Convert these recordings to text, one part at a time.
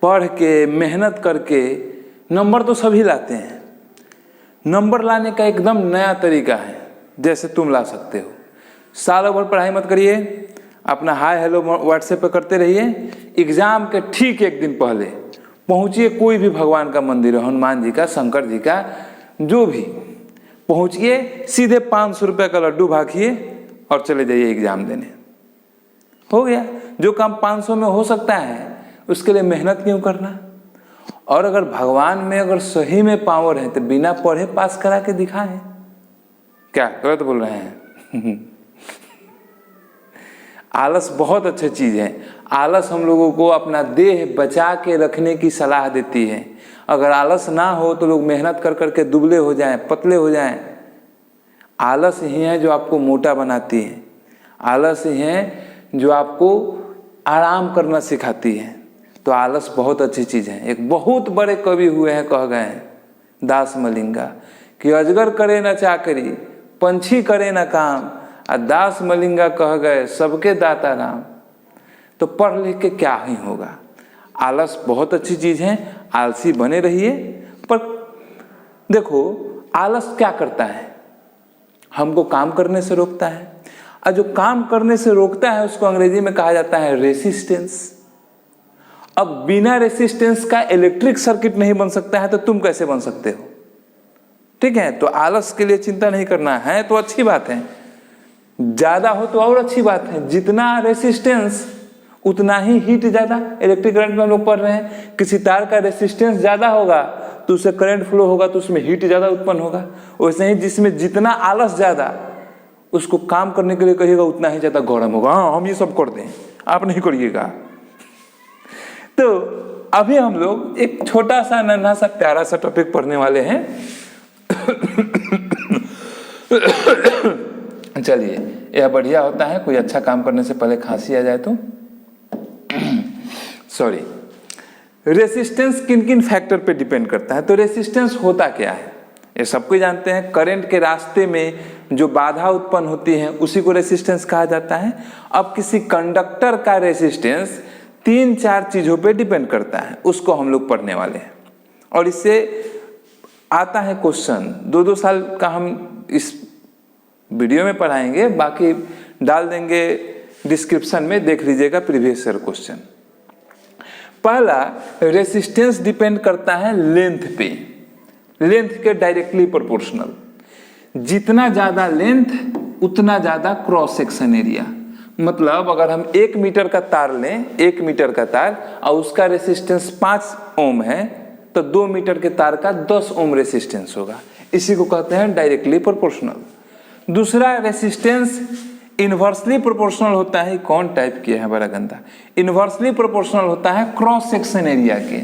पढ़ के मेहनत करके नंबर तो सभी लाते हैं। नंबर लाने का एकदम नया तरीका है, जैसे तुम ला सकते हो। सालों भर पढ़ाई मत करिए, अपना हाय हेलो व्हाट्सएप पे करते रहिए। एग्जाम के ठीक एक दिन पहले पहुंचिए कोई भी भगवान का मंदिर, हनुमान जी का, शंकर जी का, जो भी, पहुंचिए, सीधे 500 रुपये का लड्डू भागिए और चले जाइए एग्जाम देने। हो गया। जो काम 500 में हो सकता है उसके लिए मेहनत क्यों करना। और अगर भगवान में अगर सही में पावर है तो बिना पढ़े पास करा के दिखाएं। क्या गलत बोल रहे हैं? आलस बहुत अच्छी चीज है। आलस हम लोगों को अपना देह बचा के रखने की सलाह देती है। अगर आलस ना हो तो लोग मेहनत कर करके दुबले हो जाएं, पतले हो जाएं। आलस ही है जो आपको मोटा बनाती है। आलस ही है जो आपको आराम करना सिखाती है। तो आलस बहुत अच्छी चीज है। एक बहुत बड़े कवि हुए हैं, कह गए हैं दास मलिंगा कि अजगर करे न चाकरी, पंछी करे न काम, और दास मलिंगा कह गए सबके दाता राम। तो पढ़ लिख के क्या ही होगा। आलस बहुत अच्छी चीज है, आलसी बने रहिए। पर देखो आलस क्या करता है, हमको काम करने से रोकता है। और जो काम करने से रोकता है उसको अंग्रेजी में कहा जाता है रेसिस्टेंस। अब बिना रेसिस्टेंस का इलेक्ट्रिक सर्किट नहीं बन सकता है, तो तुम कैसे बन सकते हो? ठीक है, तो आलस के लिए चिंता नहीं करना है तो अच्छी बात है, ज्यादा हो तो और अच्छी बात है। जितना रेसिस्टेंस उतना ही हीट ज्यादा। इलेक्ट्रिक करंट में हम लोग पढ़ रहे हैं, किसी तार का रेसिस्टेंस ज्यादा होगा तो उससे करंट फ्लो होगा, तो उसमें हीट ज्यादा उत्पन्न होगा। वैसे ही जिसमें जितना आलस ज्यादा, उसको काम करने के लिए कहिएगा उतना ही ज्यादा गरम होगा। हाँ हम ये सब कर दें, आप नहीं करिएगा। तो अभी हम लोग एक छोटा सा नन्हा सा प्यारा सा टॉपिक पढ़ने वाले हैं। चलिए, यह बढ़िया होता है कोई अच्छा काम करने से पहले खांसी आ जाए तो। सॉरी। रेसिस्टेंस किन किन फैक्टर पे डिपेंड करता है? तो रेसिस्टेंस होता क्या है ये सबको जानते हैं। करंट के रास्ते में जो बाधा उत्पन्न होती है उसी को रेसिस्टेंस कहा जाता है। अब किसी कंडक्टर का रेसिस्टेंस 3-4 चीजों पे डिपेंड करता है, उसको हम लोग पढ़ने वाले हैं। और इससे आता है क्वेश्चन, 2-2 साल का हम इस वीडियो में पढ़ाएंगे, बाकी डाल देंगे डिस्क्रिप्शन में, देख लीजिएगा प्रीवियस ईयर क्वेश्चन। पहला, रेसिस्टेंस डिपेंड करता है लेंथ पे, लेंथ के डायरेक्टली प्रोपोर्शनल। जितना ज्यादा लेंथ उतना ज्यादा क्रॉस सेक्शन एरिया। मतलब अगर हम 1 मीटर का तार लें, 1 मीटर का तार, और उसका रेसिस्टेंस 5 ओम है, तो 2 मीटर के तार का 10 ओम रेसिस्टेंस होगा। इसी को कहते हैं डायरेक्टली प्रोपोर्शनल। दूसरा, रेसिस्टेंस इनवर्सली प्रोपोर्शनल होता है। कौन टाइप किया है, बड़ा गंदा। इनवर्सली प्रोपोर्शनल होता है क्रॉस सेक्शन एरिया के।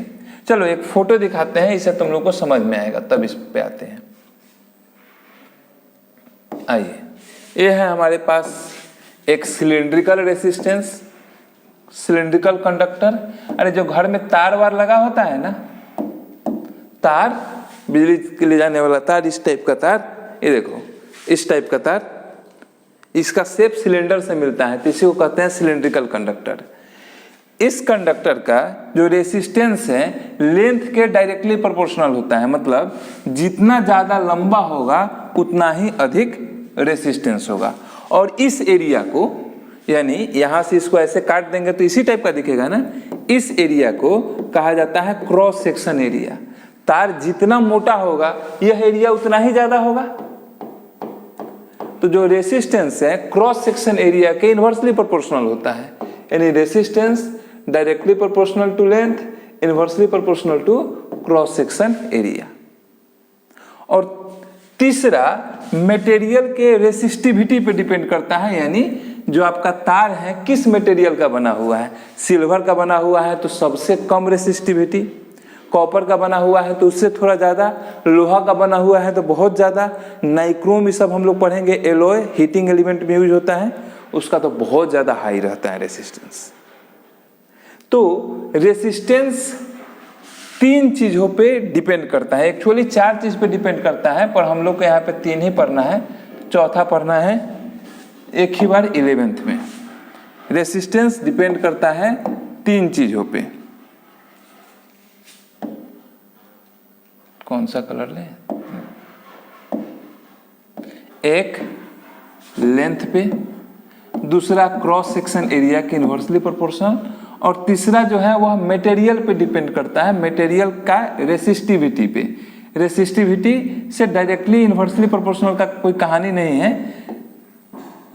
चलो एक फोटो दिखाते हैं, इसे तुम लोग को समझ में आएगा, तब इस पे आते हैं। आइए, ये है हमारे पास एक सिलिंड्रिकल रेसिस्टेंस, सिलिंड्रिकल कंडक्टर। अरे जो घर में तार वार लगा होता है ना, तार, बिजली के ले जाने वाला तार, इस टाइप का तार, ये देखो इस टाइप का तार, इसका शेप सिलेंडर से मिलता है, तो इसी को कहते हैं सिलिंड्रिकल कंडक्टर। इस कंडक्टर का जो रेसिस्टेंस है लेंथ के डायरेक्टली प्रोपोर्शनल होता है। मतलब जितना ज्यादा लंबा होगा उतना ही अधिक रेसिस्टेंस होगा। और इस एरिया को, यानी यहां से इसको ऐसे काट देंगे तो इसी टाइप का दिखेगा ना, इस एरिया को कहा जाता है क्रॉस सेक्शन एरिया। तार जितना मोटा होगा यह एरिया उतना ही ज्यादा होगा। तो जो रेसिस्टेंस है क्रॉस सेक्शन एरिया के इनवर्सली प्रोपोर्शनल होता है। यानी resistance directly proportional to length, inversely proportional to cross section area. और तीसरा, मटेरियल के रेसिस्टिविटी पे डिपेंड करता है। यानी जो आपका तार है किस मटेरियल का बना हुआ है। सिल्वर का बना हुआ है तो सबसे कम रेसिस्टिविटी, कॉपर का बना हुआ है तो उससे थोड़ा ज्यादा, लोहा का बना हुआ है तो बहुत ज्यादा, नाइक्रोम, ये सब हम लोग पढ़ेंगे, एलॉय हीटिंग एलिमेंट में यूज होता है, उसका तो बहुत ज्यादा हाई रहता है रेसिस्टेंस। तो रेसिस्टेंस 3 चीजों पे डिपेंड करता है। एक्चुअली 4 चीज पे डिपेंड करता है, पर हम लोग को यहाँ पे 3 ही पढ़ना है, चौथा पढ़ना है एक ही बार 11th में। रेसिस्टेंस डिपेंड करता है 3 चीजों पे। कौन सा कलर लें? एक लेंथ पे, दूसरा क्रॉस सेक्शन एरिया के इन्वर्सली प्रोपोर्शनल, और तीसरा जो है वह मटेरियल पे डिपेंड करता है, मटेरियल का रेसिस्टिविटी पे। रेसिस्टिविटी से डायरेक्टली इन्वर्सली प्रोपोर्शनल का कोई कहानी नहीं है।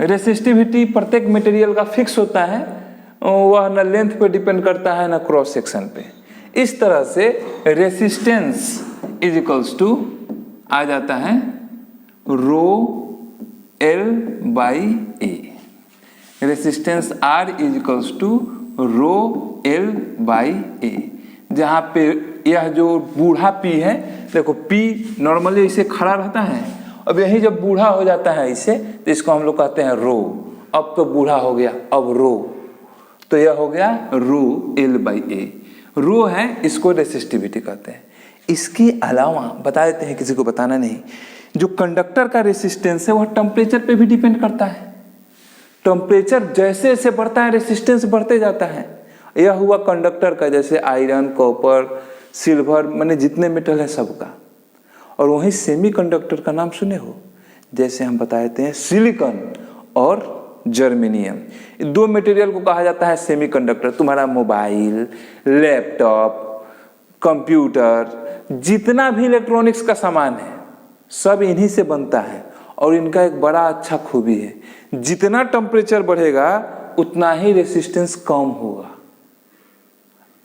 रेसिस्टिविटी प्रत्येक मटेरियल का फिक्स होता है, वह न लेंथ पे डिपेंड करता है न क्रॉस सेक्शन पे। इस तरह से रेसिस्टेंस इज इक्वल्स टू आ जाता है rho L by A. Resistance R is equals to rho L by A, जहाँ पे यह जो बूढ़ा पी है, देखो पी नॉर्मली इसे खड़ा रहता है, अब यही जब बूढ़ा हो जाता है इसे, तो इसको हम लोग कहते हैं रो। अब तो बूढ़ा हो गया, अब रो, तो यह हो गया रो एल बाई ए। रो है, इसको रेसिस्टिविटी कहते हैं। इसके अलावा बता देते हैं, किसी को बताना नहीं, जो कंडक्टर का रेसिस्टेंस है वह टेम्परेचर पे भी डिपेंड करता है। टेम्परेचर जैसे जैसे बढ़ता है रेसिस्टेंस बढ़ते जाता है। यह हुआ कंडक्टर का, जैसे आयरन, कॉपर, सिल्वर, माने जितने मेटल है सबका। और वहीं सेमीकंडक्टर का नाम सुने हो, जैसे हम बता देते हैं सिलिकॉन और जर्मेनियम, दो मटेरियल को कहा जाता है सेमीकंडक्टर। तुम्हारा मोबाइल, लैपटॉप, कंप्यूटर, जितना भी इलेक्ट्रॉनिक्स का सामान है सब इन्हीं से बनता है। और इनका एक बड़ा अच्छा खूबी है, जितना टेम्परेचर बढ़ेगा उतना ही रेसिस्टेंस कम होगा।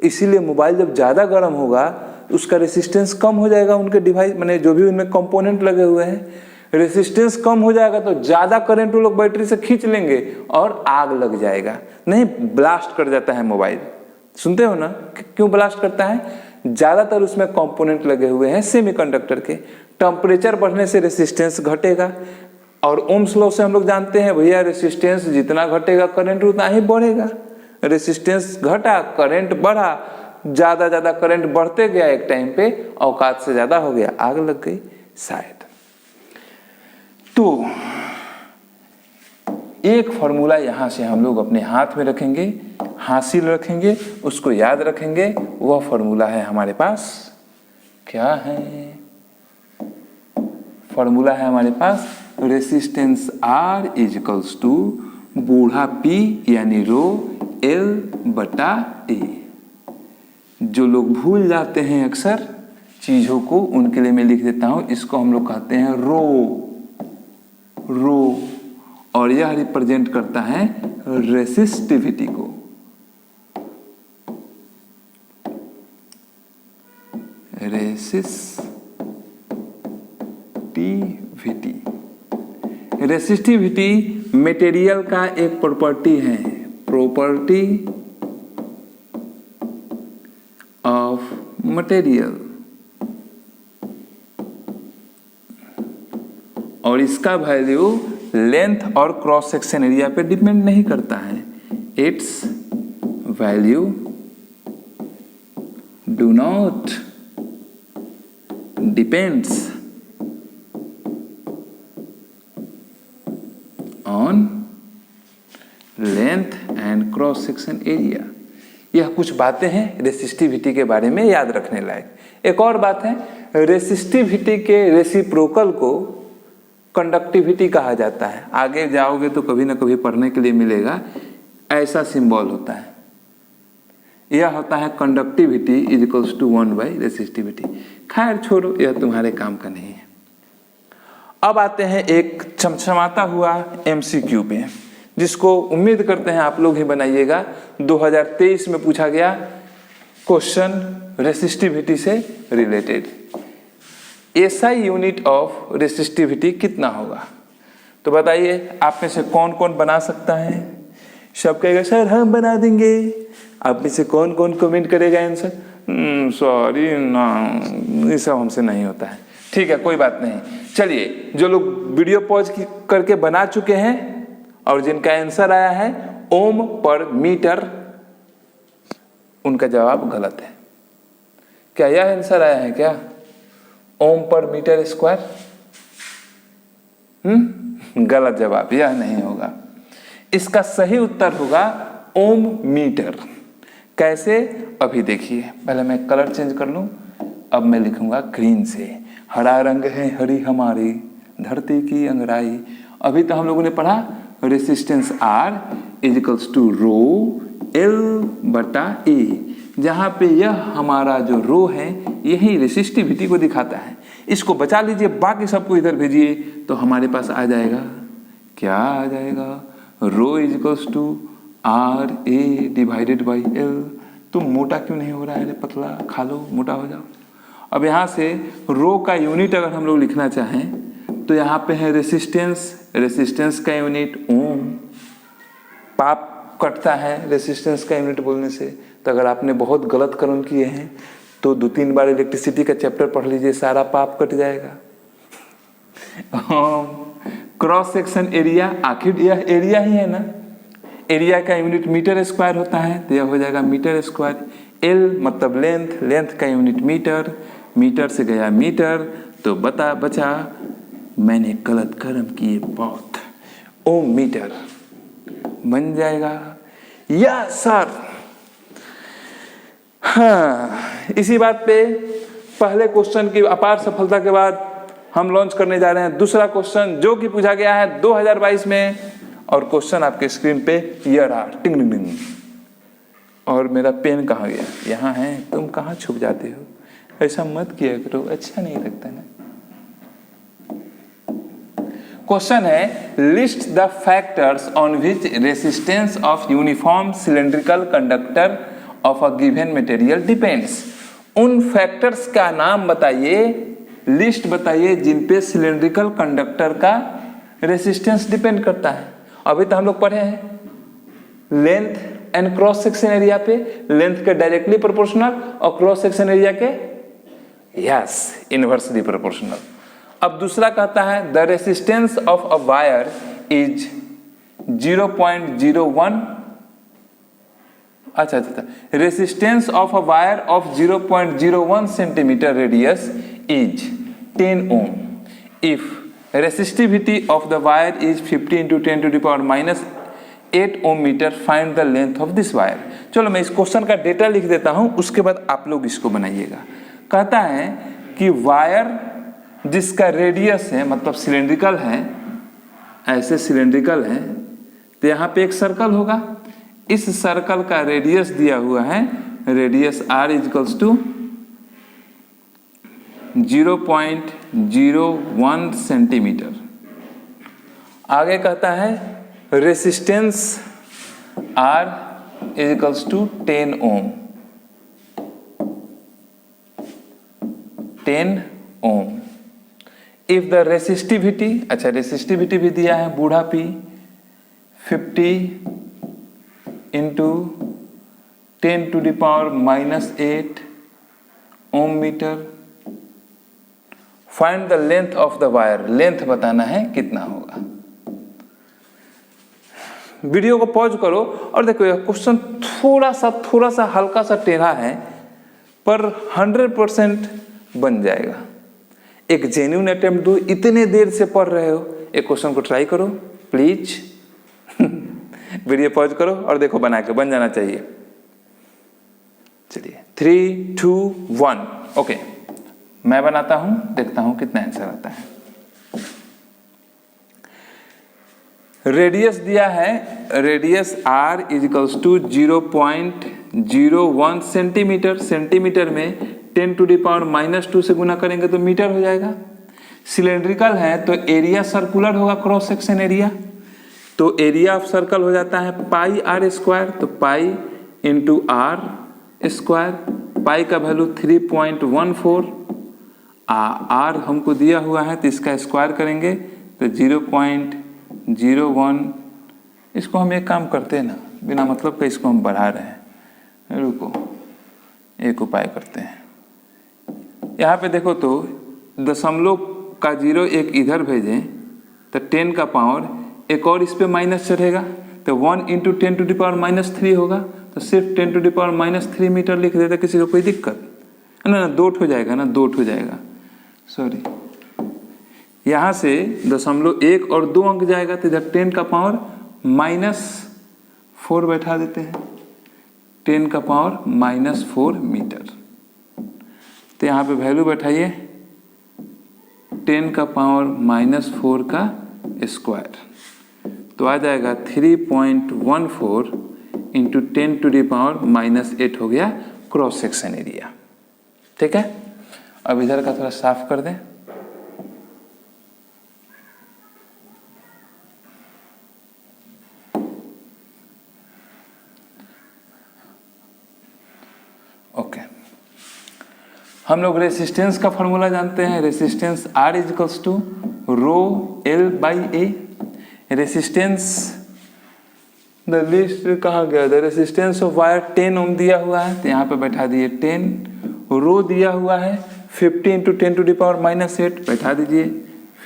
इसीलिए मोबाइल जब ज़्यादा गर्म होगा उसका रेसिस्टेंस कम हो जाएगा। उनके डिवाइस माने जो भी उनमें कंपोनेंट लगे हुए हैं, रेसिस्टेंस कम हो जाएगा तो ज़्यादा करंट वो लोग बैटरी से खींच लेंगे और आग लग जाएगा। नहीं, ब्लास्ट कर जाता है मोबाइल। सुनते हो ना, क्यों ब्लास्ट करता है? ज़्यादातर उसमें कंपोनेंट लगे हुए हैं सेमीकंडक्टर के। टेम्परेचर बढ़ने से रेसिस्टेंस घटेगा, और ओम्स लॉ से हम लोग जानते हैं भैया, रेसिस्टेंस जितना घटेगा करंट उतना ही बढ़ेगा। रेसिस्टेंस घटा, करंट बढ़ा, ज़्यादा करंट बढ़ते गया, एक टाइम पे औकात से ज़्यादा हो गया, आग लग गई शायद। तो एक फॉर्मूला यहाँ से हम लोग अपने हाथ में रखेंगे, हासिल रखेंगे, उसको याद रखेंगे। वह फॉर्मूला है हमारे पास, क्या है फॉर्मूला? है हमारे पास resistance R is equals to बूढ़ा P यानी रो L बटा A। जो लोग भूल जाते हैं अक्सर चीजों को, उनके लिए मैं लिख देता हूं, इसको हम लोग कहते हैं रो, और यह रिप्रेजेंट करता है रेसिस्टिविटी को। रेसिस्टिविटी मटेरियल का एक प्रॉपर्टी है, प्रॉपर्टी ऑफ मटेरियल, और इसका वैल्यू लेंथ और क्रॉस सेक्शन एरिया पे डिपेंड नहीं करता है। It's value do not depends on length and cross section area. यह कुछ बातें हैं रेसिस्टिविटी के बारे में याद रखने लायक। एक और बात है, रेसिस्टिविटी के रेसिप्रोकल को कंडक्टिविटी कहा जाता है। आगे जाओगे तो कभी ना कभी पढ़ने के लिए मिलेगा, ऐसा सिंबल होता है। यह होता है conductivity is equals to 1 by resistivity. खैर छोड़ो, यह तुम्हारे काम का नहीं है। अब आते हैं एक चमचमाता हुआ MCQ पे, जिसको उम्मीद करते हैं आप लोग ही बनाइएगा। 2023 में पूछा गया क्वेश्चन रेसिस्टिविटी से related. SI unit of resistivity कितना होगा? तो बताइए, आप में से कौन कौन बना सकता है? सब कहेगा सर हम बना देंगे। आप में से कौन कौन कमेंट करेगा आंसर? सॉरी ना, ये सब हमसे नहीं होता है। ठीक है, कोई बात नहीं। चलिए, जो लोग वीडियो पॉज करके बना चुके हैं और जिनका आंसर आया है ओम पर मीटर, उनका जवाब गलत है। क्या यह आंसर आया है क्या? ओम पर मीटर स्क्वायर? गलत जवाब, यह नहीं होगा। इसका सही उत्तर होगा ओम मीटर। कैसे? अभी देखिए, पहले मैं कलर चेंज कर लूं। अब मैं लिखूंगा ग्रीन से। हरा रंग है हरी हमारी धरती की अंगराई। अभी तो हम लोगों ने पढ़ा resistance R is equals to rho L/A, जहाँ पे यह हमारा जो रो है यही रेसिस्टिविटी को दिखाता है। इसको बचा लीजिए, बाकी सबको इधर भेजिए तो हमारे पास आ जाएगा, क्या आ जाएगा, rho is equals to RA divided by L। तुम मोटा क्यों नहीं हो रहा है, पतला खा लो, मोटा हो जाओ। अब यहाँ से रो का यूनिट अगर हम लोग लिखना चाहें तो यहाँ पे है रेसिस्टेंस, रेसिस्टेंस का यूनिट ओम। पाप कटता है रेसिस्टेंस का यूनिट बोलने से। तो अगर आपने बहुत गलत कर्म किए हैं तो 2-3 बार इलेक्ट्रिसिटी का चैप्टर पढ़ लीजिए, सारा पाप कट जाएगा। क्रॉस सेक्शन एरिया, आखिर यह एरिया ही है ना, एरिया का यूनिट मीटर स्क्वायर होता है तो यह हो जाएगा मीटर स्क्वायर। एल मतलब लेंथ, लेंथ का यूनिट मीटर, मीटर से गया मीटर तो बचा मैंने गलत कर्म किए बहुत, ओम मीटर बन जाएगा। Yes sir. हाँ, इसी बात पे पहले क्वेश्चन की अपार सफलता के बाद हम लॉन्च करने जा रहे हैं दूसरा क्वेश्चन, जो कि पूछा गया है 2022 में। और क्वेश्चन आपके स्क्रीन पे ये रहा, टिंग टिंग टिंग। और मेरा पेन कहाँ गया, यहाँ है, तुम कहाँ छुप जाते हो, ऐसा मत किया करो, अच्छा नहीं लगता ना। क्वेश्चन है list the factors on which resistance of uniform cylindrical conductor of a given material depends. उन फैक्टर्स का नाम बताइए, लिस्ट बताइए जिन पे सिलेंड्रिकल कंडक्टर का रेसिस्टेंस डिपेंड करता है। अभी तो हम लोग पढ़े हैं length and cross section area पे, लेंथ के डायरेक्टली प्रोपोर्शनल और क्रॉस सेक्शन एरिया के यस इनवर्सली प्रोपोर्शनल। अब दूसरा कहता है the resistance of a wire is 0.01, अच्छा, resistance of a wire of 0.01 centimetre radius is 10 ohm if resistivity of the wire is 50 into 10 to the power minus 8 ohm meter, find the length of this wire। चलो मैं इस question का data लिख देता हूं, उसके बाद आप लोग इसको बनाइएगा। कहता है कि वायर जिसका रेडियस है मतलब सिलेंड्रिकल है, ऐसे सिलेंड्रिकल है तो यहाँ पे एक सर्कल होगा, इस सर्कल का रेडियस दिया हुआ है, radius R is equals to 0.01 centimetre. आगे कहता है resistance R is equals to 10 ohm, 10 ohm. If the resistivity, अच्छा रेसिस्टिविटी भी दिया है बूढ़ा P 50 into 10 to the power -8 ohm metre. Find the length of the wire, length बताना है कितना होगा। वीडियो को पॉज करो और देखो यह क्वेश्चन थोड़ा सा हल्का सा टेढ़ा है पर 100% बन जाएगा। एक जेन्युइन अटेम्प्ट दो, इतने देर से पढ़ रहे हो, एक क्वेश्चन को ट्राई करो प्लीज। वीडियो पॉज करो और देखो बना के बन जाना चाहिए। चलिए 3, 2, 1 ओके, मैं बनाता हूं, देखता हूं कितना आंसर आता है। रेडियस दिया है, radius R is equals to 0.01 centimetre, centimetre में 10 टू द पावर -2 से गुना करेंगे तो मीटर हो जाएगा। सिलेंड्रिकल है तो एरिया सर्कुलर होगा, क्रॉस सेक्शन एरिया, तो एरिया ऑफ सर्कल हो जाता है पाई R स्क्वायर, तो पाई इंटू R स्क्वायर, पाई का वैल्यू 3.14, R हमको दिया हुआ है तो इसका स्क्वायर करेंगे तो 0.01। इसको हम एक काम करते हैं ना, बिना मतलब का इसको हम बढ़ा रहे हैं, रुको एक उपाय करते हैं। यहाँ पे देखो तो दशमलव का 0 एक इधर भेजें तो 10 का पावर एक और इस पे माइनस चढ़ेगा तो 1 इंटू 10 टू द पावर -3 होगा, तो सिर्फ 10 टू द पावर -3 मीटर लिख देते, किसी को कोई दिक्कत ना, दोट हो जाएगा ना, दोट हो जाएगा, सॉरी। यहाँ से 0.1 और 2 अंक जाएगा तो इधर 10 का पावर -4 बैठा देते हैं, 10 का पावर -4 मीटर। तो यहाँ पे वैल्यू बैठाइए 10 का पावर -4 का स्क्वायर, तो आ जाएगा 3.14 इंटू 10 टू द पावर -8 हो गया क्रॉस सेक्शन एरिया। ठीक है, अब इधर का थोड़ा साफ कर दें। ओके, हम लोग रेसिस्टेंस का फॉर्मूला जानते हैं। Resistance R is equals to rho L by A. Resistance the list कहाँ गया? The resistance of wire 10 ohm दिया हुआ है, तो यहाँ पे बैठा दिए 10। रो दिया हुआ है 50 इंटू 10 टू द पावर -8, बैठा दीजिए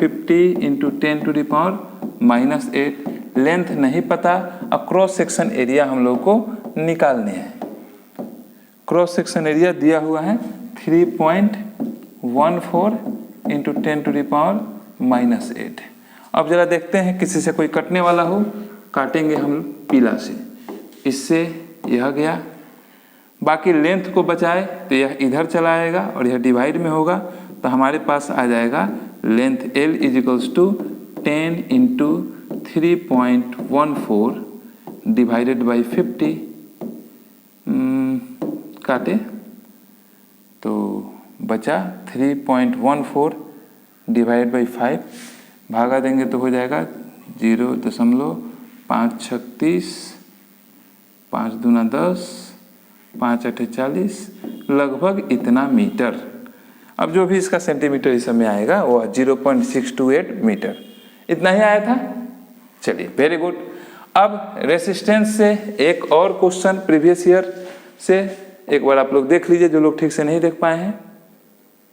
50 into 10 to the power -8। Length नहीं पता, अब क्रॉस सेक्शन एरिया हम लोग को निकालने हैं। क्रॉस सेक्शन एरिया दिया हुआ है 3.14 इंटू 10 टू द पावर -8। अब जरा देखते हैं किसी से कोई कटने वाला हो, काटेंगे हम पीला से, इससे यह गया, बाकी लेंथ को बचाए तो यह इधर चला आएगा और यह डिवाइड में होगा, तो हमारे पास आ जाएगा length L is equals to 10 into 3.14 divided by 50। काटे तो बचा 3.14 डिवाइड बाई 5, भागा देंगे तो हो जाएगा 0.536, 5 दूना 10, 5 8 40, लगभग इतना मीटर। अब जो भी इसका सेंटीमीटर इस समय आएगा वो 0.628 मीटर, इतना ही आया था। चलिए, वेरी गुड। अब रेसिस्टेंस से एक और क्वेश्चन प्रीवियस ईयर से एक बार आप लोग देख लीजिए, जो लोग ठीक से नहीं देख पाए हैं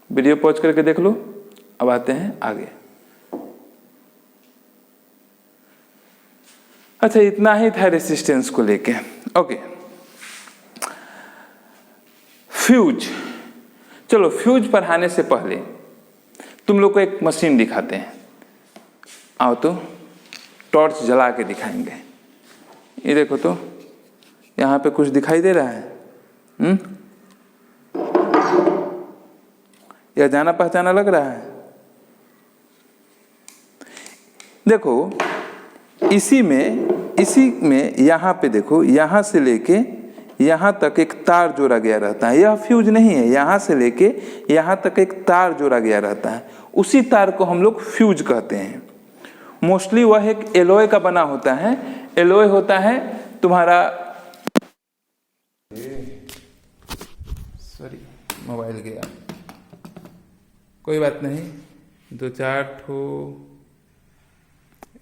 वीडियो पॉज करके देख लो। अब आते हैं आगे। अच्छा, इतना ही था रेसिस्टेंस को लेके। Okay, fuse. चलो, फ्यूज पढ़ाने से पहले तुम लोग को एक मशीन दिखाते हैं। आओ तो टॉर्च जला के दिखाएंगे। ये देखो तो, यहाँ पे कुछ दिखाई दे रहा है? यह जाना पहचाना लग रहा है? देखो, इसी में यहाँ पे देखो, यहाँ से लेके यहाँ तक एक तार जोड़ा गया रहता है। यह फ्यूज नहीं है, यहाँ से लेके यहाँ तक एक तार जोड़ा गया रहता है, उसी तार को हम लोग फ्यूज कहते हैं। मोस्टली वह एक एलॉय का बना होता है। एलॉय होता है तुम्हारा, सॉरी मोबाइल गया, कोई बात नहीं, 2-4 ठो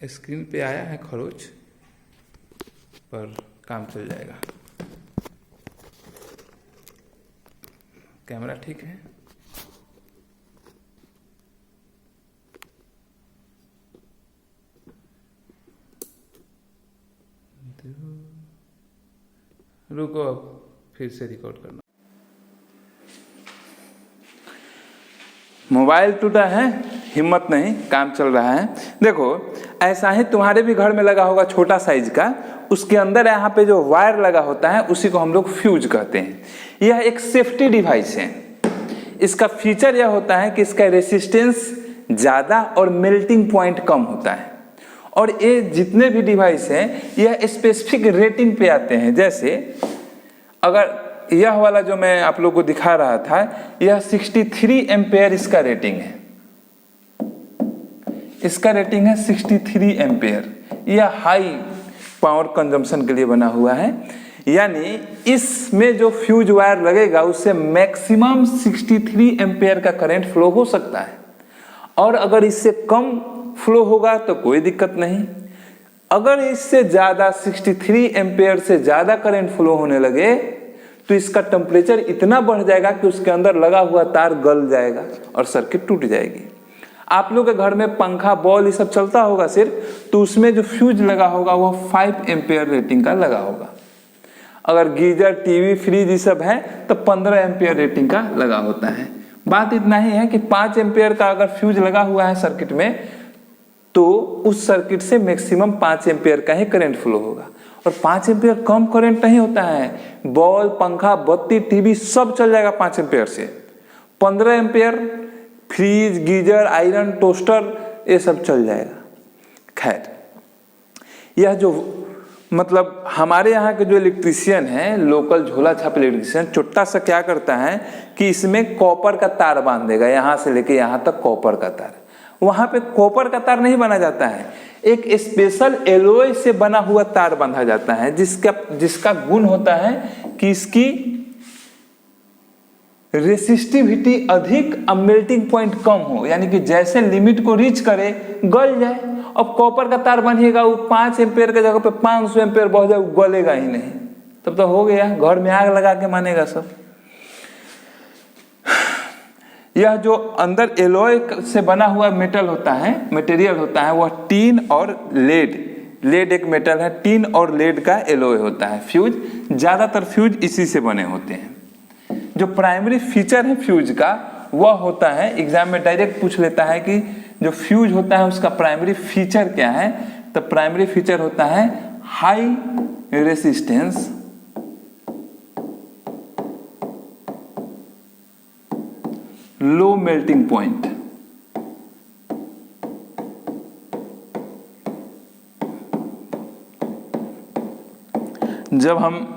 स्क्रीन पे आया है खरोच, पर काम चल जाएगा। कैमरा ठीक है? रुको, अब फिर से रिकॉर्ड करना। मोबाइल टूटा है, हिम्मत नहीं, काम चल रहा है। देखो, ऐसा ही तुम्हारे भी घर में लगा होगा छोटा साइज का, उसके अंदर यहाँ पे जो वायर लगा होता है उसी को हम लोग फ्यूज कहते हैं। यह एक सेफ्टी डिवाइस है। इसका फीचर यह होता है कि इसका रेसिस्टेंस ज़्यादा और मेल्टिंग पॉइंट कम होता है। और ये जितने भी डिवाइस हैं यह स्पेसिफिक रेटिंग पे आते हैं। जैसे अगर यह वाला जो मैं आप लोगों को दिखा रहा था, यह 63 एम्पेयर इसका रेटिंग है। इसका रेटिंग है 63 एम्पेयर। यह हाई पावर कंजम्पशन के लिए बना हुआ है, यानी इसमें जो फ्यूज वायर लगेगा उससे मैक्सिमम 63 एम्पेयर का करंट फ्लो हो सकता है। और अगर इससे कम फ्लो होगा तो कोई दिक्कत नहीं। अगर इससे ज़्यादा 63 एम्पेयर से ज़्यादा करंट फ्लो होने लगे तो इसका टेम्परेचर इतना बढ़ जाएगा कि उसके अंदर लगा हुआ तार गल जाएगा और सर्किट टूट जाएगी। आप लोग के घर में पंखा, बॉल ये सब चलता होगा सिर्फ, तो उसमें जो फ्यूज लगा होगा वह 5 एम्पेयर रेटिंग का लगा होगा। अगर गीजर, टीवी, फ्रिज ये सब है तो 15 एम्पेयर रेटिंग का लगा होता है। बात इतना ही है कि 5 एम्पेयर का अगर फ्यूज लगा हुआ है सर्किट में, तो उस सर्किट से मैक्सिमम 5 एम्पेयर का ही करंट फ्लो होगा। और 5 एम्पेयर कम करंट नहीं होता है। बॉल, पंखा, बत्ती, टीवी सब चल जाएगा 5 एम्पेयर से। 15 ampere fridge, geyser, iron, toaster ये सब चल जाएगा। खैर, यह जो मतलब हमारे यहाँ के जो इलेक्ट्रीशियन है, लोकल झोला छाप इलेक्ट्रीशियन, छोटा सा क्या करता है कि इसमें कॉपर का तार बांध देगा, यहाँ से लेके यहाँ तक कॉपर का तार। वहाँ पे कॉपर का तार नहीं बना जाता है, एक स्पेशल एलॉय से बना हुआ तार बांधा जाता है, जिसका गुण होता है कि इसकी रेसिस्टिविटी अधिक, अब मेल्टिंग पॉइंट कम हो, यानी कि जैसे लिमिट को रीच करे गल जाए। अब कॉपर का तार बनिएगा, वो 5 एम्पेयर के जगह पे 500 एम्पेयर बह जाए, वो गलेगा ही नहीं, तब तो हो गया, घर में आग लगा के मानेगा सब। यह जो अंदर एलॉय से बना हुआ मेटल होता है, मटेरियल होता है, वह टीन और लेड एक मेटल है, टीन और लेड का एलॉय होता है। फ्यूज, ज्यादातर फ्यूज इसी से बने होते हैं। जो प्राइमरी फीचर है फ्यूज का वह होता है, एग्जाम में डायरेक्ट पूछ लेता है कि जो फ्यूज होता है उसका प्राइमरी फीचर क्या है, तो प्राइमरी फीचर होता है हाई रेसिस्टेंस, लो मेल्टिंग पॉइंट। जब हम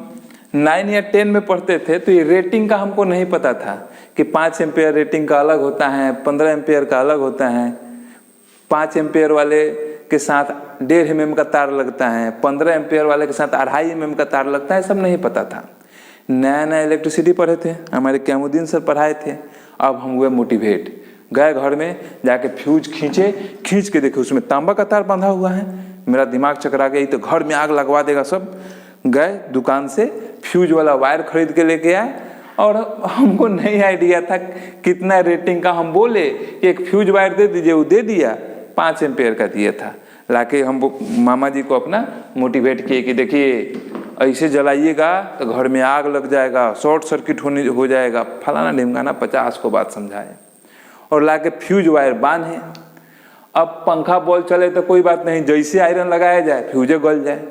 9 या 10 में पढ़ते थे तो ये रेटिंग का हमको नहीं पता था कि 5 एम्पेयर रेटिंग का अलग होता है, 15 एम्पेयर का अलग होता है, 5 एम्पेयर वाले के साथ 1.5 mm का तार लगता है, 15 एम्पेयर वाले के साथ 2.5 mm का तार लगता है, सब नहीं पता था। नया नया इलेक्ट्रिसिटी पढ़े थे, हमारे क्यामुद्दीन सर पढ़ाए थे। अब हम हुए मोटिवेट, गए घर में जाके फ्यूज खींच के देखे उसमें तांबा का तार बंधा हुआ है। मेरा दिमाग चकरा गई, तो घर में आग लगवा देगा सब। गए दुकान से फ्यूज वाला वायर खरीद के लेके आए, और हमको नहीं आइडिया था कितना रेटिंग का। हम बोले कि एक फ्यूज वायर दे दीजिए, वो दे दिया, 5 एम्पेयर का दिया था। लाके हम मामा जी को अपना मोटिवेट किए कि देखिए ऐसे जलाइएगा तो घर में आग लग जाएगा, शॉर्ट सर्किट हो जाएगा, फलाना ढिमकाना 50 को बात समझाए, और लाके फ्यूज वायर बांधे। अब पंखा बॉल चले तो कोई बात नहीं, जैसे आयरन लगाया जाए फ्यूजे गल जाए।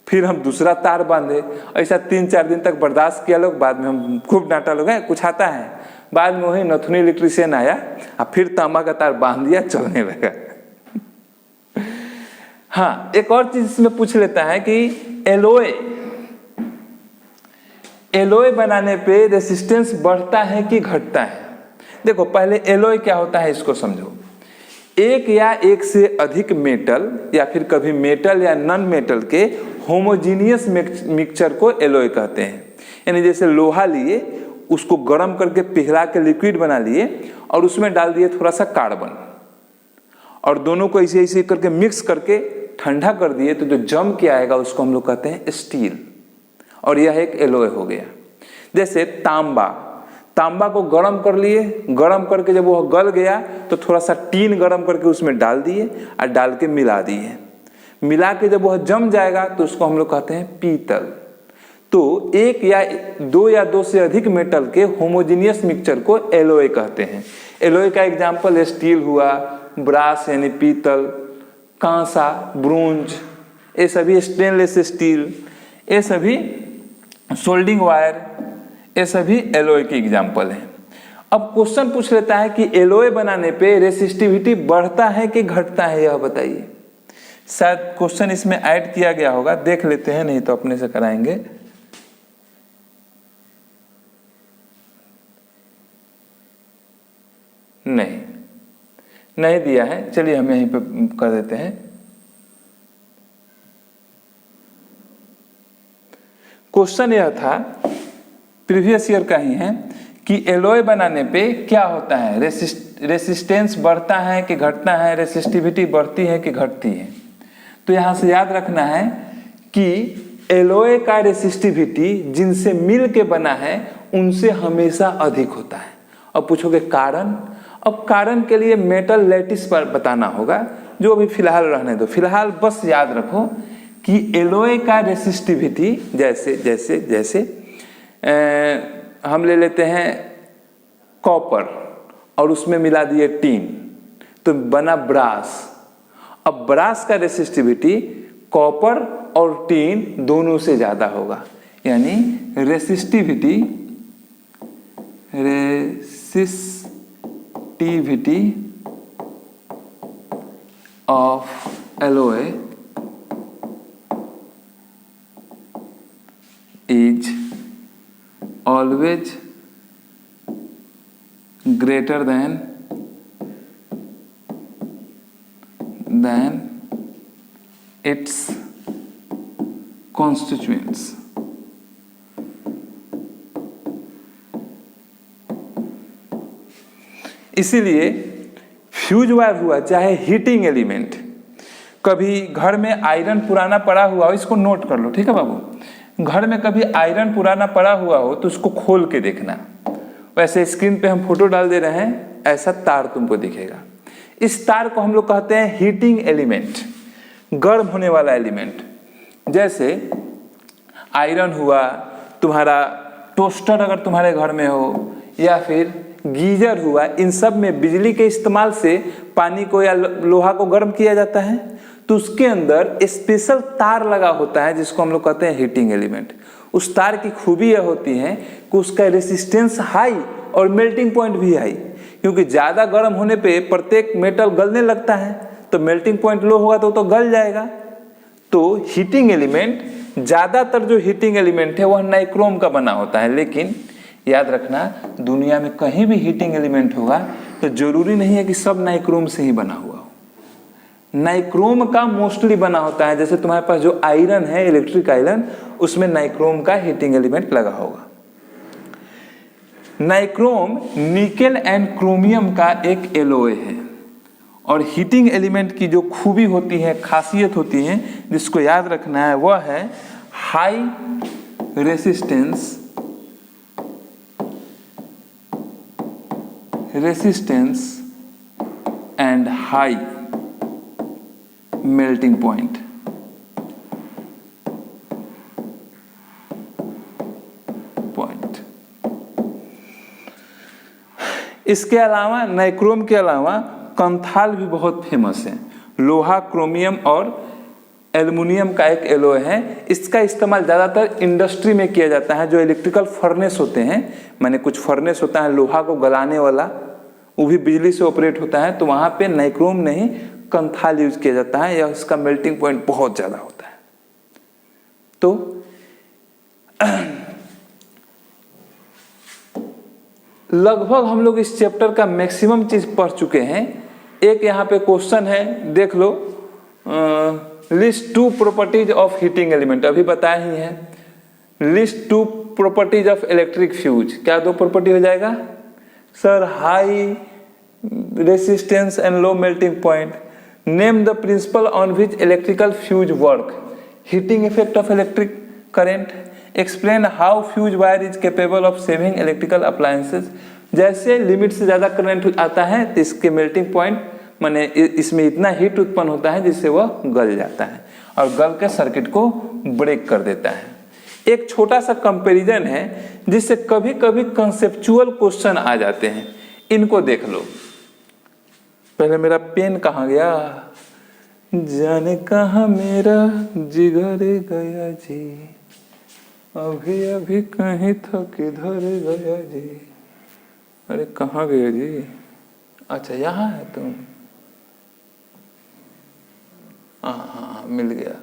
फिर हम दूसरा तार बांधे, ऐसा 3-4 दिन तक बर्दाश्त किया लोग। बाद में हम खूब डांटा लोग, कुछ आता है। बाद में वही नथुनी इलेक्ट्रीशियन आया और फिर तांबा का तार बांध दिया, चलने लगा। हाँ, एक और चीज इसमें पूछ लेता है कि एलॉय बनाने पे रेसिस्टेंस बढ़ता है कि घटता है। देखो, पहले एलॉय क्या होता है इसको समझो। एक या एक से अधिक मेटल या फिर कभी मेटल या नॉन मेटल के होमोजीनियस मिक्सचर को एलॉय कहते हैं। यानी जैसे लोहा लिए, उसको गर्म करके पिघला के लिक्विड बना लिए और उसमें डाल दिए थोड़ा सा कार्बन, और दोनों को ऐसे ऐसे करके मिक्स करके ठंडा कर दिए, तो जो जम के आएगा उसको हम लोग कहते हैं स्टील, और यह एक एलॉय हो गया। जैसे तांबा को गरम कर लिए, गरम करके जब वह गल गया तो थोड़ा सा टीन गरम करके उसमें डाल दिए और डाल के मिला दिए। मिला के जब वह जम जाएगा तो उसको हम लोग कहते हैं पीतल। तो एक या दो से अधिक मेटल के होमोजीनियस मिक्सचर को एलॉय कहते हैं। एलॉय का एग्जाम्पल स्टील हुआ, ब्रास यानी पीतल, कांसा, ब्रोंज, ये सभी स्टेनलेस स्टील, ये सभी सोल्डिंग वायर, ये सभी एलॉय के एग्जाम्पल हैं। अब क्वेश्चन पूछ लेता है कि एलॉय बनाने पे रेसिस्टिविटी बढ़ता है कि घटता है, यह बताइए। शायद क्वेश्चन इसमें ऐड किया गया होगा, देख लेते हैं, नहीं तो अपने से कराएंगे। नहीं दिया है, चलिए हम यहीं पे कर देते हैं। क्वेश्चन यह था, प्रीवियस ईयर का ही है, कि एलॉय बनाने पे क्या होता है, रेसिस्टेंस बढ़ता है कि घटता है, रेसिस्टिविटी बढ़ती है कि घटती है। तो यहाँ से याद रखना है कि एलॉय का रेसिस्टिविटी जिनसे मिल के बना है उनसे हमेशा अधिक होता है। अब पूछोगे कारण, अब कारण के लिए मेटल लैटिस पर बताना होगा, जो अभी फिलहाल रहने दो। फिलहाल बस याद रखो कि एलॉय का रेसिस्टिविटी जैसे हम ले लेते हैं कॉपर और उसमें मिला दिए टीन, तो बना ब्रास। अब ब्रास का रेसिस्टिविटी कॉपर और टीन दोनों से ज्यादा होगा, यानी resistivity resistivity of alloy is always greater than its constituents. इसीलिए फ्यूज वायर हुआ चाहे हीटिंग एलिमेंट, कभी घर में आयरन पुराना पड़ा हुआ हो, इसको नोट कर लो, ठीक है बाबू। घर में कभी आयरन पुराना पड़ा हुआ हो तो उसको खोल के देखना। वैसे स्क्रीन पे हम फोटो डाल दे रहे हैं, ऐसा तार तुमको दिखेगा। इस तार को हम लोग कहते हैं हीटिंग एलिमेंट, गर्म होने वाला एलिमेंट। जैसे आयरन हुआ, तुम्हारा टोस्टर अगर तुम्हारे घर में हो, या फिर गीजर हुआ, इन सब में बिजली के इस्तेमाल से पानी को या लोहा को गर्म किया जाता है, तो उसके अंदर स्पेशल तार लगा होता है जिसको हम लोग कहते हैं हीटिंग एलिमेंट। उस तार की खूबी यह होती है कि उसका रेसिस्टेंस हाई और मेल्टिंग पॉइंट भी हाई, क्योंकि ज़्यादा गर्म होने पे प्रत्येक मेटल गलने लगता है, तो मेल्टिंग पॉइंट लो होगा तो गल जाएगा। तो हीटिंग एलिमेंट, ज़्यादातर जो हीटिंग एलिमेंट है वह नाइक्रोम का बना होता है, लेकिन याद रखना दुनिया में कहीं भी हीटिंग एलिमेंट होगा तो जरूरी नहीं है कि सब नाइक्रोम से ही बना हुआ हो। नाइक्रोम का मोस्टली बना होता है। जैसे तुम्हारे पास जो आयरन है, इलेक्ट्रिक आयरन, उसमें नाइक्रोम का हीटिंग एलिमेंट लगा होगा। नाइक्रोम निकेल एंड क्रोमियम का एक एलॉय है, और हीटिंग एलिमेंट की जो खूबी होती है, खासियत होती है, जिसको याद रखना है, वह है high resistance and high melting point. इसके अलावा नाइक्रोम के अलावा कंथाल भी बहुत फेमस है। लोहा, क्रोमियम और एल्युमिनियम का एक एलॉय है। इसका इस्तेमाल ज़्यादातर इंडस्ट्री में किया जाता है। जो इलेक्ट्रिकल फर्नेस होते हैं, माने कुछ फर्नेस होता है लोहा को गलाने वाला, वो भी बिजली से ऑपरेट होता है, तो वहाँ पे नाइक्रोम नहीं कंथाल यूज किया जाता है, या उसका मेल्टिंग पॉइंट बहुत ज़्यादा होता है। तो लगभग हम लोग इस चैप्टर का मैक्सिमम चीज पढ़ चुके हैं। एक यहाँ पे क्वेश्चन है, देख लो, list 2 properties of heating element, अभी बताया ही है। List 2 properties of electric fuse, क्या 2 प्रॉपर्टी हो जाएगा sir? High resistance and low melting point. Name the principle on which electrical fuse work. Heating effect of electric current. Explain how fuse wire is capable of saving electrical appliances. जैसे limit से ज़्यादा current आता है तो इसके melting point, माने इसमें इतना हीट उत्पन्न होता है जिससे वह गल जाता है और गल के सर्किट को ब्रेक कर देता है। एक छोटा सा कंपैरिजन है जिससे कभी कभी कंसेप्चुअल क्वेश्चन आ जाते हैं, इनको देख लो। पहले मेरा पेन कहाँ गया, जाने कहाँ मेरा जिगर गया जी, अभी अभी कहीं था किधर गया जी। अरे कहाँ गया जी? अच्छा यहाँ है तुम? हाँ मिल गया।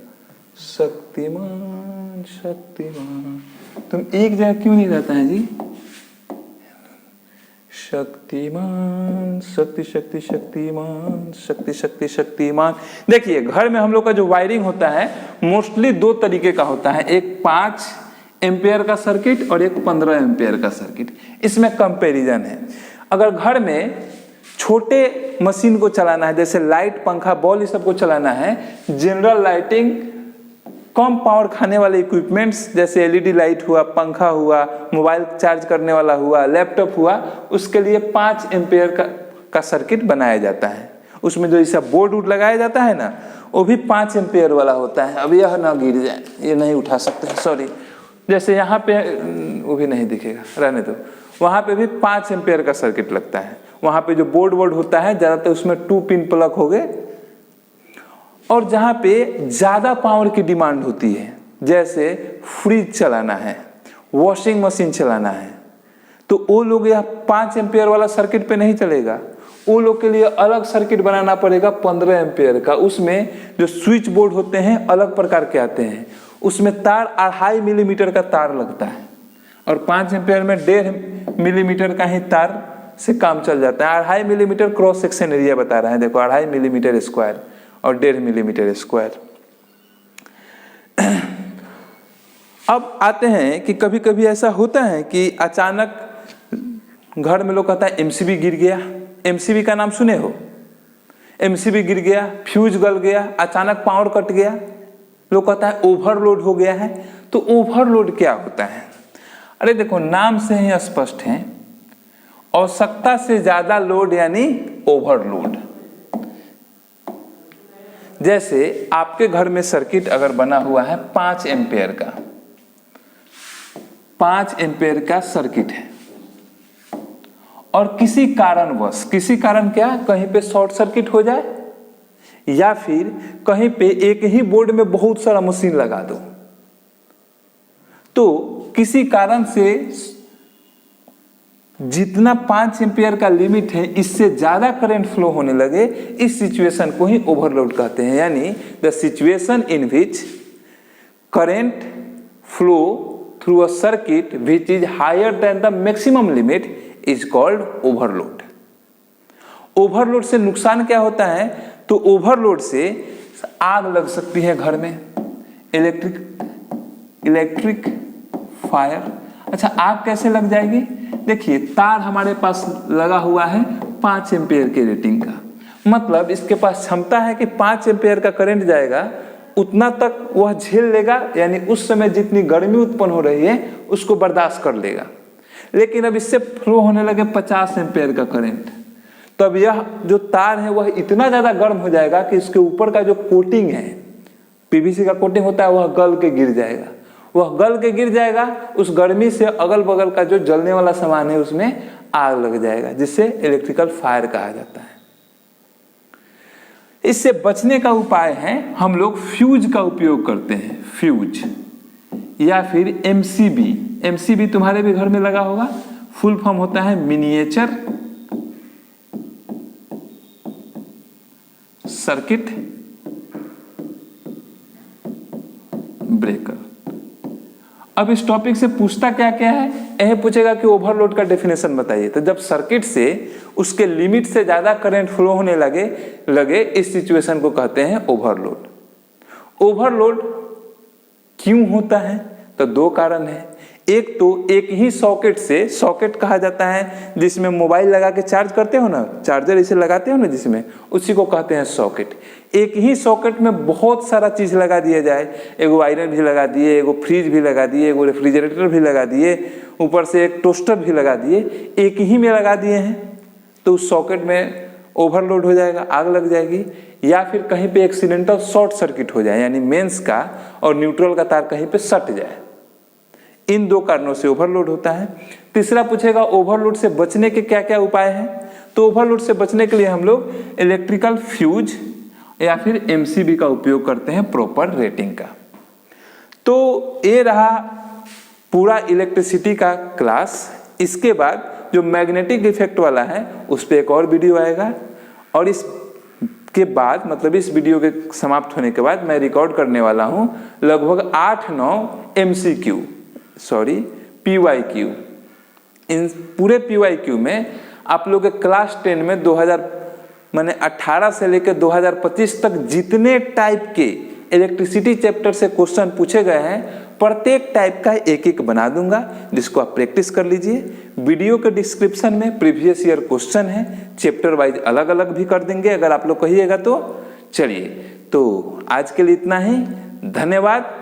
शक्तिमान शक्तिमान, तुम एक जगह क्यों नहीं रहता है जी? शक्तिमान, शक्ति शक्ति शक्तिमान, शक्ति शक्ति शक्तिमान। देखिए घर में हम लोग का जो वायरिंग होता है मोस्टली 2 तरीके का होता है, एक 5 एम्पेयर का सर्किट और एक 15 एम्पेयर का सर्किट। इसमें कंपैरिजन है। अगर घर में छोटे मशीन को चलाना है, जैसे लाइट, पंखा, बॉल, ये सब को चलाना है, जनरल लाइटिंग, कम पावर खाने वाले इक्विपमेंट्स जैसे एलईडी लाइट हुआ, पंखा हुआ, मोबाइल चार्ज करने वाला हुआ, लैपटॉप हुआ, उसके लिए 5 एम्पेयर का सर्किट बनाया जाता है। उसमें जो ऐसा बोर्ड वोर्ड लगाया जाता है ना, वो भी 5 एम्पेयर वाला होता है। अब यह ना गिर जाए, ये नहीं उठा सकते, सॉरी। जैसे यहाँ पे वो भी नहीं दिखेगा, रहने दो। वहाँ पे भी 5 एम्पेयर का सर्किट लगता है। वहाँ पे जो बोर्ड वोर्ड होता है ज़्यादातर उसमें 2 पिन प्लग हो गए। और जहाँ पे ज़्यादा पावर की डिमांड होती है, जैसे फ्रिज चलाना है, वॉशिंग मशीन चलाना है, तो वो लोग यह 5 एम्पियर वाला सर्किट पे नहीं चलेगा, वो लोग के लिए अलग सर्किट बनाना पड़ेगा 15 एम्पियर का। उसमें जो स्विच बोर्ड होते हैं अलग प्रकार के आते हैं, उसमें तार 2.5 मिलीमीटर का तार लगता है और 5 एम्पियर में 1.5 मिलीमीटर का ही तार से काम चल जाता है। 2.5 मिलीमीटर क्रॉस सेक्शन एरिया बता रहा है, देखो 2.5 मिलीमीटर स्क्वायर और 1.5 मिलीमीटर स्क्वायर। अब आते हैं कि कभी कभी ऐसा होता है कि अचानक घर में लोग कहता है एमसीबी गिर गया। एमसीबी का नाम सुने हो? एमसीबी गिर गया, फ्यूज गल गया, अचानक पावर कट गया, लोग कहता है ओवरलोड हो गया है। तो ओवरलोड क्या होता है? अरे देखो, नाम से ही स्पष्ट है, आवश्यकता से ज्यादा लोड यानी ओवरलोड। जैसे आपके घर में सर्किट अगर बना हुआ है 5 एम्पियर का, 5 एम्पियर का सर्किट है और किसी कारणवश, किसी कारण क्या, कहीं पे शॉर्ट सर्किट हो जाए या फिर कहीं पे एक ही बोर्ड में बहुत सारा मशीन लगा दो, तो किसी कारण से जितना 5 एम्पियर का लिमिट है इससे ज्यादा करंट फ्लो होने लगे, इस सिचुएशन को ही ओवरलोड कहते हैं। यानी the situation in which current flow through a circuit which is higher than the maximum limit is called overload. Overload से नुकसान क्या होता है? तो ओवरलोड से आग लग सकती है घर में, इलेक्ट्रिक फायर। अच्छा, आग कैसे लग जाएगी? देखिए, तार हमारे पास लगा हुआ है 5 एम्पियर के रेटिंग का, मतलब इसके पास क्षमता है कि 5 एम्पियर का करंट जाएगा, उतना तक वह झेल लेगा, यानी उस समय जितनी गर्मी उत्पन्न हो रही है उसको बर्दाश्त कर लेगा। लेकिन अब इससे फ्लो होने लगे 50 एम्पियर का करंट, तो अब यह जो तार है वह इतना ज्यादा गर्म हो जाएगा कि इसके ऊपर का जो कोटिंग है, पीवीसी का कोटिंग होता है, वह गल के गिर जाएगा। वह गल के गिर जाएगा, उस गर्मी से अगल बगल का जो जलने वाला सामान है उसमें आग लग जाएगा, जिससे इलेक्ट्रिकल फायर कहा जाता है। इससे बचने का उपाय है, हम लोग फ्यूज का उपयोग करते हैं, फ्यूज या फिर एमसीबी। एमसीबी तुम्हारे भी घर में लगा होगा, फुल फॉर्म होता है मिनिएचर सर्किट ब्रेकर। अब इस टॉपिक से पूछता क्या क्या है? यह पूछेगा कि ओवरलोड का डेफिनेशन बताइए। तो जब सर्किट से उसके लिमिट से ज्यादा करंट फ्लो होने लगे इस सिचुएशन को कहते हैं ओवरलोड। ओवरलोड क्यों होता है? तो 2 कारण है। एक तो एक ही सॉकेट से, सॉकेट कहा जाता है जिसमें मोबाइल लगा के चार्ज करते हो ना, चार्जर इसे लगाते हो ना जिसमें, उसी को कहते हैं सॉकेट। एक ही सॉकेट में बहुत सारा चीज लगा दिया जाए, एगो आयरन भी लगा दिए, एगो फ्रिज भी लगा दिए, एगो रेफ्रिजरेटर भी लगा दिए, ऊपर से एक टोस्टर भी लगा दिए, एक ही में लगा दिए हैं, तो उस सॉकेट में ओवरलोड हो जाएगा, आग लग जाएगी। या फिर कहीं पे एक्सीडेंटल शॉर्ट सर्किट हो जाए, यानी मेंस का और न्यूट्रल का तार कहीं पे सट जाए। इन 2 कारणों से ओवरलोड होता है। तीसरा पूछेगा ओवरलोड से बचने के क्या क्या उपाय हैं? तो ओवरलोड से बचने के लिए हम लोग इलेक्ट्रिकल फ्यूज या फिर एमसीबी का उपयोग करते हैं प्रॉपर रेटिंग का। तो ये रहा पूरा इलेक्ट्रिसिटी का क्लास। इसके बाद जो मैग्नेटिक इफेक्ट वाला है उस पर एक और वीडियो आएगा, और इसके बाद मतलब इस वीडियो के समाप्त होने के बाद मैं रिकॉर्ड करने वाला हूं लगभग 8-9 PYQ। इन पूरे PYQ में आप लोग के क्लास 10 में 2018 से लेकर 2025 तक जितने टाइप के इलेक्ट्रिसिटी चैप्टर से क्वेश्चन पूछे गए हैं, प्रत्येक टाइप का एक एक बना दूंगा, जिसको आप प्रैक्टिस कर लीजिए। वीडियो के डिस्क्रिप्शन में प्रीवियस ईयर क्वेश्चन है, चैप्टर वाइज अलग अलग भी कर देंगे अगर आप लोग कहिएगा तो। चलिए, तो आज के लिए इतना ही, धन्यवाद।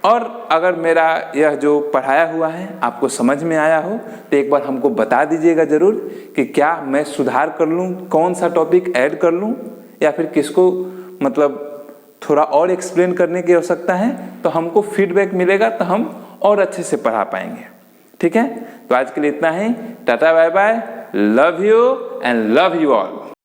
और अगर मेरा यह जो पढ़ाया हुआ है आपको समझ में आया हो तो एक बार हमको बता दीजिएगा जरूर कि क्या मैं सुधार कर लूँ, कौन सा टॉपिक ऐड कर लूँ, या फिर किसको मतलब थोड़ा और एक्सप्लेन करने की आवश्यकता है, तो हमको फीडबैक मिलेगा तो हम और अच्छे से पढ़ा पाएंगे। ठीक है, तो आज के लिए इतना ही। टाटा bye bye, love you and love you all.